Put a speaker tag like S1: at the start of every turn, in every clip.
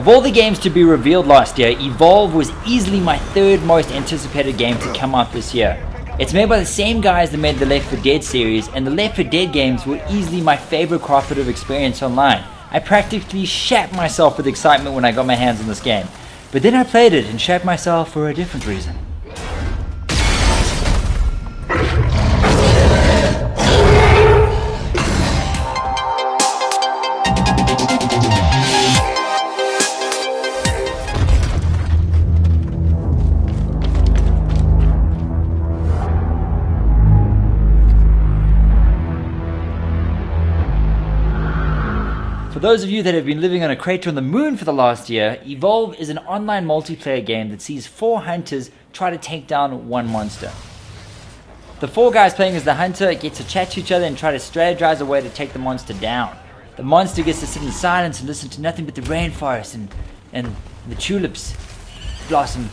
S1: Of all the games to be revealed last year, Evolve was easily my third most anticipated game to come out this year. It's made by the same guys that made the Left 4 Dead series, and the Left 4 Dead games were easily my favorite cooperative experience online. I practically shat myself with excitement when I got my hands on this game. But then I played it and shat myself for a different reason. For those of you that have been living on a crater on the moon for the last year, Evolve is an online multiplayer game that sees 4 hunters try to take down one monster. The 4 guys playing as the hunter get to chat to each other and try to strategize a way to take the monster down. The monster gets to sit in silence and listen to nothing but the rainforest and the tulips blossom.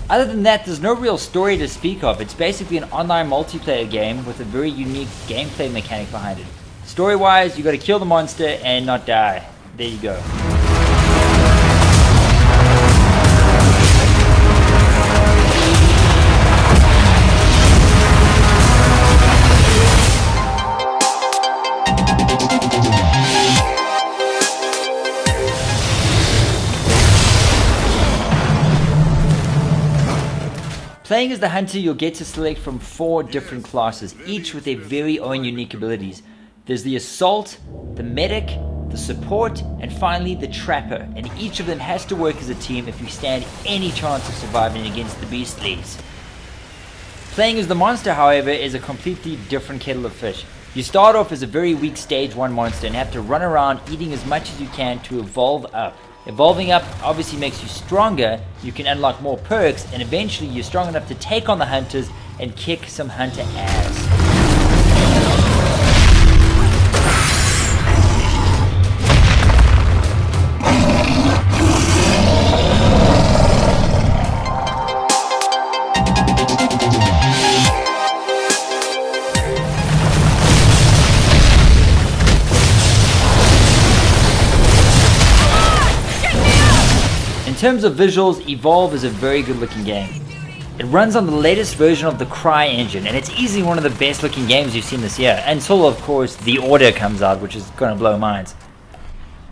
S1: Other than that, there's no real story to speak of. It's basically an online multiplayer game with a very unique gameplay mechanic behind it. Story-wise, you gotta kill the monster and not die. There you go. Playing as the hunter, you'll get to select from 4 different classes, each with their very own unique abilities. There's the assault, the medic, the support, and finally the trapper, and each of them has to work as a team if you stand any chance of surviving against the beastlies. Playing as the monster, however, is a completely different kettle of fish. You start off as a very weak stage 1 monster and have to run around eating as much as you can to evolve up. Evolving up obviously makes you stronger, you can unlock more perks, and eventually you're strong enough to take on the hunters and kick some hunter ass. In terms of visuals, Evolve is a very good looking game. It runs on the latest version of the Cry engine, and it's easily one of the best looking games you've seen this year, until of course The Order comes out, which is gonna blow minds.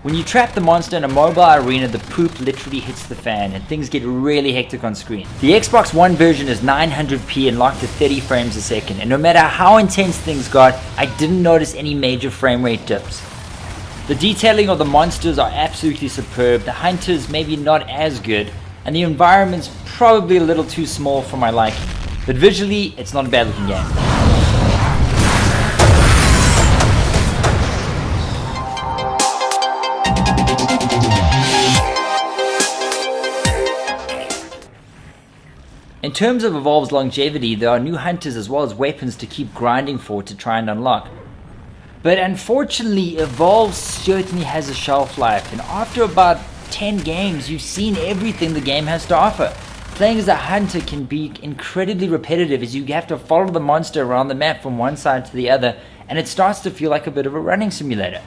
S1: When you trap the monster in a mobile arena, the poop literally hits the fan and things get really hectic on screen. The Xbox One version is 900p and locked at 30 frames a second, and no matter how intense things got, I didn't notice any major frame rate dips. The detailing of the monsters are absolutely superb, the hunters maybe not as good, and the environment's probably a little too small for my liking. But visually, it's not a bad looking game. In terms of Evolve's longevity, there are new hunters as well as weapons to keep grinding for to try and unlock. But unfortunately, Evolve certainly has a shelf life, and after about 10 games, you've seen everything the game has to offer. Playing as a hunter can be incredibly repetitive as you have to follow the monster around the map from one side to the other, and it starts to feel like a bit of a running simulator.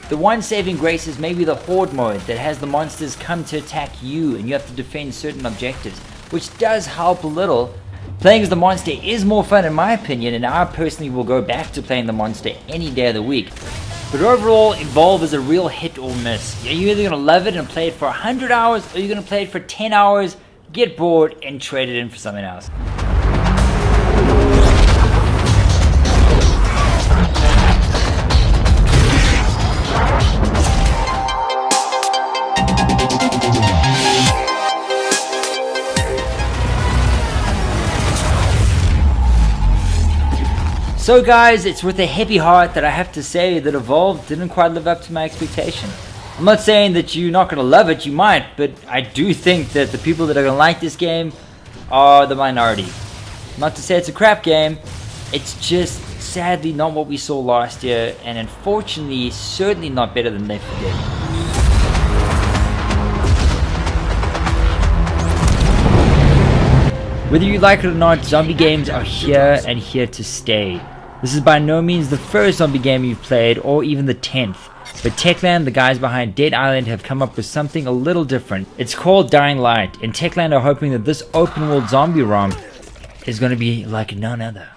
S1: The one saving grace is maybe the horde mode that has the monsters come to attack you and you have to defend certain objectives, which does help a little. Playing as the monster is more fun in my opinion, and I personally will go back to playing the monster any day of the week. But overall, Evolve is a real hit or miss. You're either going to love it and play it for 100 hours, or you're going to play it for 10 hours, get bored, and trade it in for something else. So guys, it's with a heavy heart that I have to say that Evolve didn't quite live up to my expectation. I'm not saying that you're not going to love it, you might, but I do think that the people that are going to like this game are the minority. Not to say it's a crap game, it's just sadly not what we saw last year, and unfortunately certainly not better than Left 4 Dead. Whether you like it or not, zombie games are here and here to stay. This is by no means the first zombie game you've played, or even the 10th. But Techland, the guys behind Dead Island, have come up with something a little different. It's called Dying Light, and Techland are hoping that this open world zombie ROM is going to be like none other.